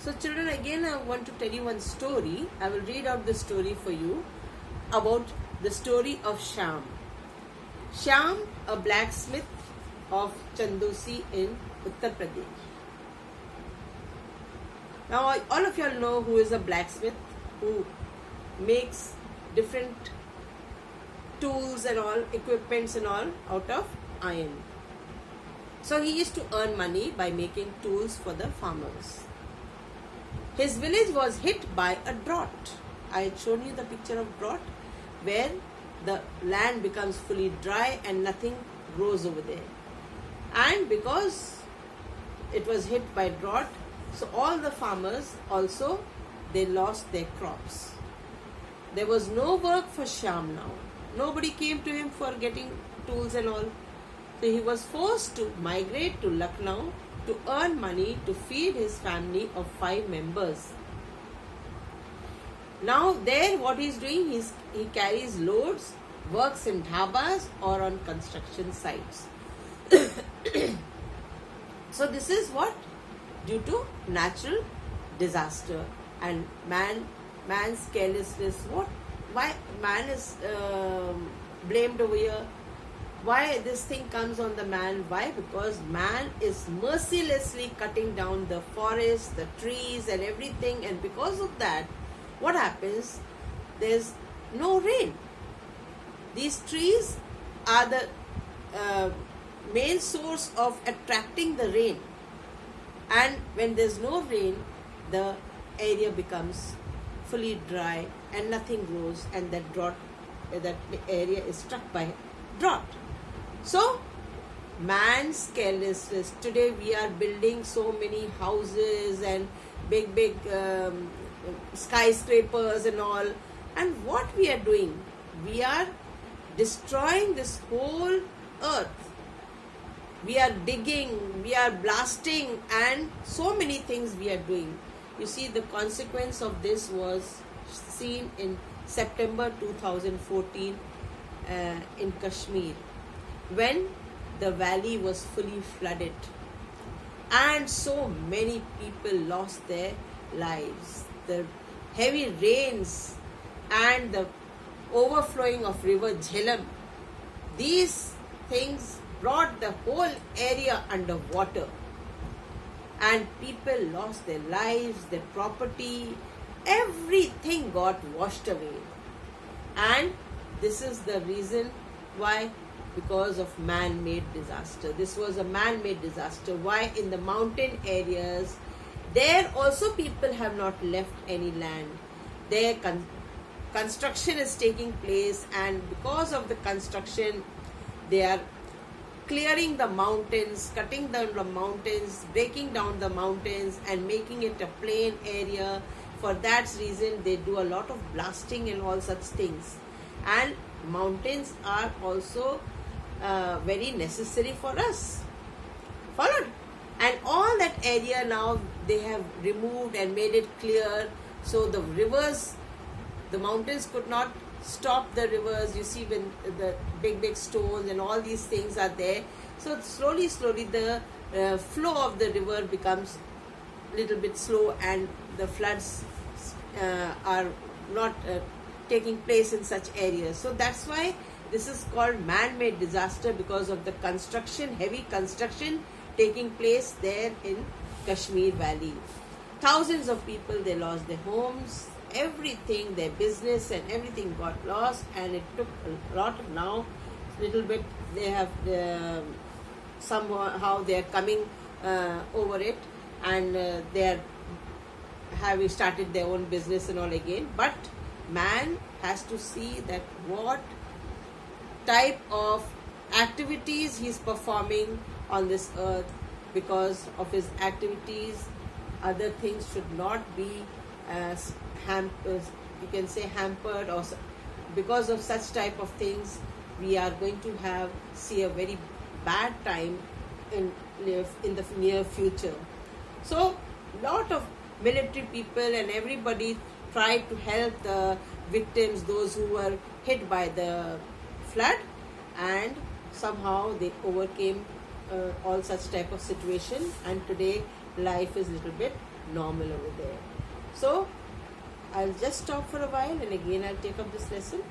So children, again I want to tell you one story. I will read out the story for you about the story of Shyam. Shyam, a blacksmith of Chandosi in Uttar Pradesh. Now all of you all know who is a blacksmith, who makes different tools and all, equipments and all out of iron. So he used to earn money by making tools for the farmers. His village was hit by a drought. I had shown you the picture of drought, where the land becomes fully dry and nothing grows over there. And because it was hit by drought, so all the farmers also, they lost their crops. There was no work for Shyam now. Nobody came to him for getting tools and all. So he was forced to migrate to Lucknow to earn money to feed his family of 5 members. Now there what he is doing, he carries loads, works in dhabas or on construction sites. So this is what? Due to natural disaster and man's carelessness. Why man is blamed over here? Why this thing comes on the man? Why? Because man is mercilessly cutting down the forests, the trees and everything, and because of that, what happens? There's no rain. These trees are the main source of attracting the rain, and when there's no rain, the area becomes fully dry and nothing grows, and that area is struck by drought. So man's carelessness. Today we are building so many houses and big skyscrapers and all, and what we are doing, we are destroying this whole earth. We are digging, we are blasting, and so many things we are doing. You see, the consequence of this was seen in September 2014 in Kashmir, when the valley was fully flooded and so many people lost their lives. The heavy rains and the overflowing of river Jhelum, these things brought the whole area under water, and people lost their lives, their property, everything got washed away. And this is the reason why, because of man-made disaster. This was a man-made disaster. Why? In the mountain areas, there also people have not left any land. Their construction is taking place, and because of the construction, they are clearing the mountains, cutting down the mountains, breaking down the mountains and making it a plain area. For that reason, they do a lot of blasting and all such things. And mountains are also very necessary for us. Followed? And all that area now they have removed and made it clear. So the rivers, the mountains could not stop the rivers. You see, when the big stones and all these things are there, so slowly the flow of the river becomes a little bit slow, and the floods are not taking place in such areas. So that's why this is called man-made disaster, because of the construction, heavy construction taking place there in Kashmir Valley. Thousands of people, they lost their homes, everything, their business and everything got lost, and it took a lot of now, little bit they have somehow they are coming over it, and they are having started their own business and all again. But man has to see that what type of activities he is performing on this earth. Because of his activities, other things should not be you can say hampered, or because of such type of things we are going to see a very bad time in the near future. So lot of military people and everybody tried to help the victims, those who were hit by the flood, and somehow they overcame all such type of situation, and today life is little bit normal over there. So I'll just stop for a while and again I'll take up this lesson.